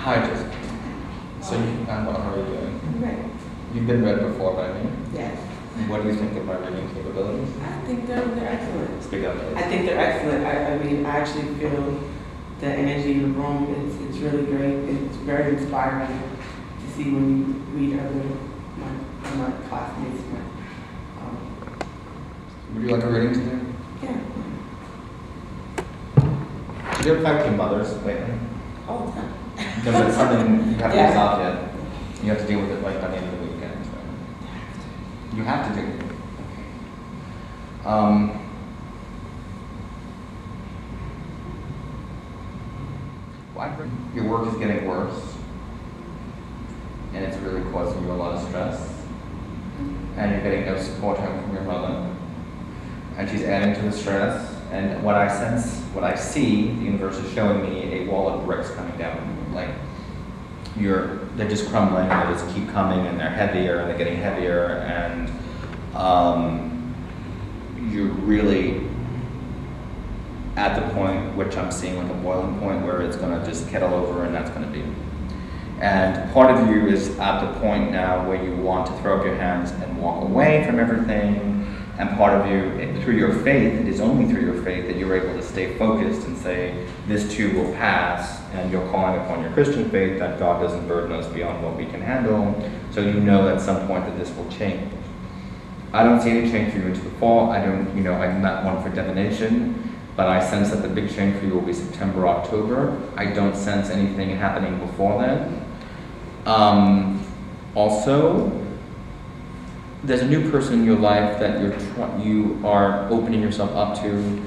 Hi, Josephine. So I'm well, how are you doing? Right. You've been read before by me. Yes. What do you think of my reading capabilities? I think they're excellent. Speak up. I think they're excellent. I mean, I actually feel the energy in the room. It's really great. It's very inspiring to see when you read my classmates. Would you like a reading today? Yeah. Do you ever talk to your mothers lately? All the time. No, but it's something you haven't Yeah. resolved yet. You have to deal with it like by the end of the weekend. So. You have to do it. Your work is getting worse, and it's really causing you a lot of stress, and you're getting no support home from your mother, and she's adding to the stress. And what I sense, what I see, the universe is showing me a wall of bricks coming down. Like they're just crumbling, and they just keep coming, and they're heavier, and they're getting heavier, and you're really at the point which I'm seeing like a boiling point where it's going to just kettle over, and that's going to be. And part of you is at the point now where you want to throw up your hands and walk away from everything. And part of you, through your faith, it is only through your faith that you're able to stay focused and say, this too will pass, and you're calling upon your Christian faith that God doesn't burden us beyond what we can handle, so you know at some point that this will change. I don't see any change for you into the fall. I'm not one for divination, but I sense that the big change for you will be September, October. I don't sense anything happening before then. Also, there's a new person in your life that you are opening yourself up to.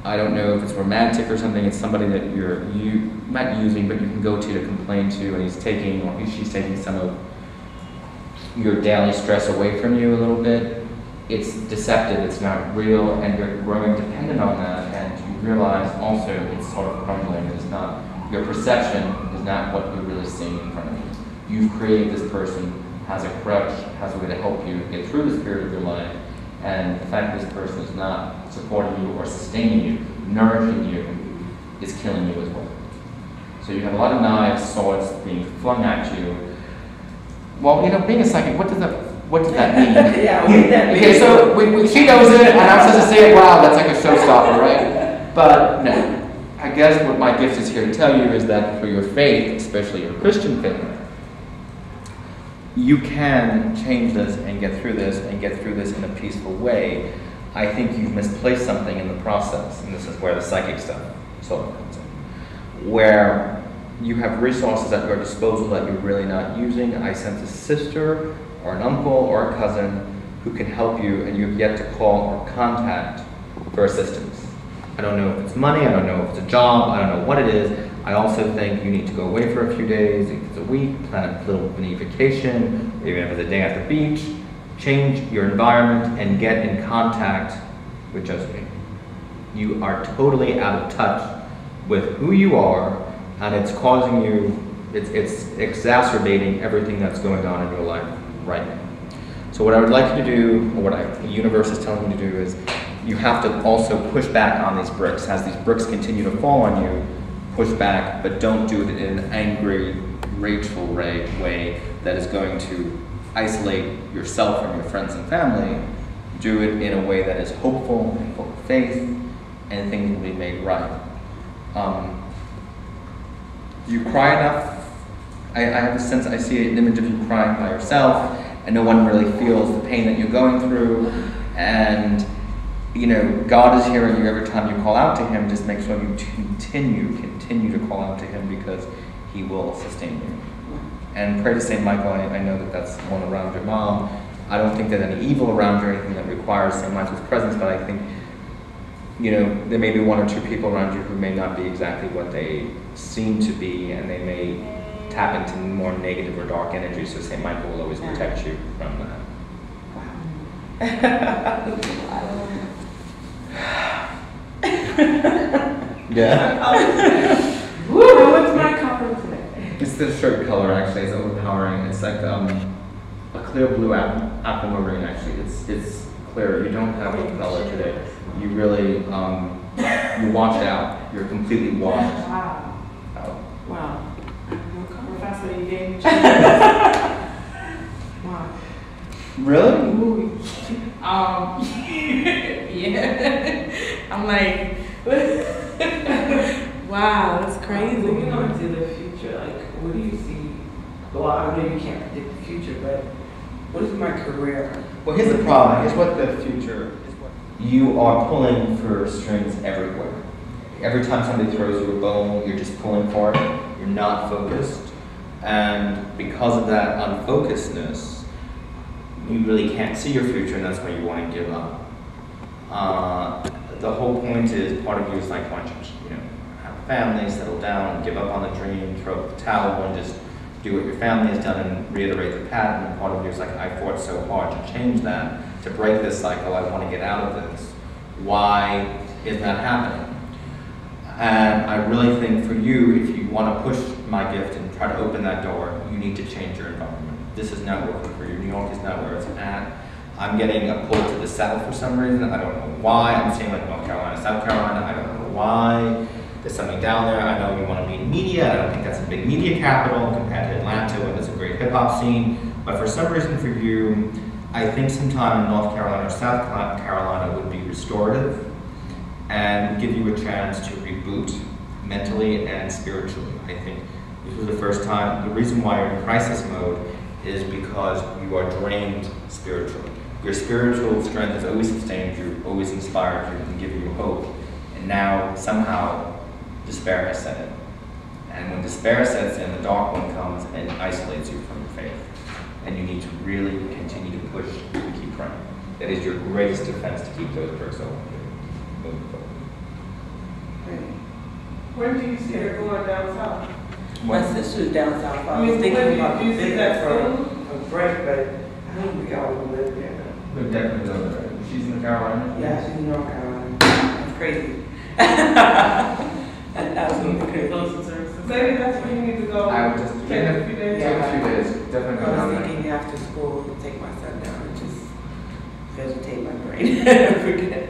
I don't know if it's romantic or something. It's somebody that you not using, but you can go to complain to, and he's taking or she's taking some of your daily stress away from you a little bit. It's deceptive. It's not real, and you're growing dependent on that. And you realize also it's sort of crumbling. It's not your perception is not what you're really seeing in front of you. You've created this person. Has a crutch, has a way to help you get through this period of your life, and the fact that this person is not supporting you or sustaining you, nourishing you, is killing you as well. So you have a lot of knives, swords being flung at you. Well, being a psychic, what does that mean? Yeah, what does that mean? Okay, so she knows it, and I'm supposed to say it. Wow, that's like a showstopper, right? But no, I guess what my gift is here to tell you is that for your faith, especially your Christian faith, you can change this and get through this in a peaceful way. I think you've misplaced something in the process, and this is where the psychic stuff sort of comes in. Where you have resources at your disposal that you're really not using. I sense a sister or an uncle or a cousin who can help you, and you've yet to call or contact for assistance. I don't know if it's money, I don't know if it's a job, I don't know what it is. I also think you need to go away for a few days, if it's a week, plan a little mini vacation, even if it's a day at the beach, change your environment and get in contact with Josephine. You are totally out of touch with who you are, and it's causing you, it's exacerbating everything that's going on in your life right now. So what I would like you to do, or what the universe is telling you to do, is you have to also push back on these bricks. As these bricks continue to fall on you, push back, but don't do it in an angry, rageful way that is going to isolate yourself from your friends and family. Do it in a way that is hopeful and full of faith, and things will be made right. You cry enough. I have a sense, I see an image of you crying by yourself, and no one really feels the pain that you're going through, and God is hearing you every time you call out to Him. Just make sure you continue to call out to Him, because He will sustain you. And pray to St. Michael. I know that that's one around your mom. I don't think there's any evil around you or anything that requires St. Michael's presence, but I think, there may be one or two people around you who may not be exactly what they seem to be, and they may tap into more negative or dark energy, so St. Michael will always protect you from that. Yeah. What's my color today? It's the shirt color, actually. It's overpowering. It's like a clear blue aquamarine, actually. It's clear. You don't have any color today. You really, you washed out. You're completely washed out. Wow. I have no color. you gave me. Wow. Really? Yeah. I'm like, wow, that's crazy. Moving on to the future, like, what do you see? Well, I know you can't predict the future, but what is my career? Well, here's the problem. Here's what the future is. You are pulling for strings everywhere. Every time somebody throws you a bone, you're just pulling for it. You're not focused. And because of that unfocusedness, you really can't see your future, and that's why you want to give up. The whole point is, part of you is like, why don't you have a family, settle down, give up on the dream, throw up the towel, and just do what your family has done and reiterate the pattern. And part of you is like, I fought so hard to change that, to break this cycle, I want to get out of this. Why is that happening? And I really think for you, if you want to push my gift and try to open that door, you need to change your environment. This is not working for you. New York is not where it's at. I'm getting a pull to the south for some reason. I don't know why. I'm saying like North Carolina, South Carolina. I don't know why. There's something down there. I know you want to be in media. I don't think that's a big media capital compared to Atlanta, where there's a great hip hop scene. But for some reason for you, I think sometime in North Carolina or South Carolina would be restorative and give you a chance to reboot mentally and spiritually. I think this was the first time. The reason why you're in crisis mode is because you are drained spiritually. Your spiritual strength has always sustained you, always inspired you, and given you hope. And now, somehow, despair has set in. And when despair sets in, the dark one comes and isolates you from your faith. And you need to really continue to push and keep praying. That is your greatest defense to keep those bricks open. Moving forward. Where do you see her going down south? My sister's down south. I was When thinking about do you see that for soon? a break, but I don't think I would live there. We've definitely done that. She's in the Carolina? Yeah, she's in North Carolina. That's crazy. That's absolutely crazy. Maybe that's where you need to go. I would just Take a few days. take a few days. Definitely go I down was there. thinking after school, take my son down and just vegetate my brain. Forget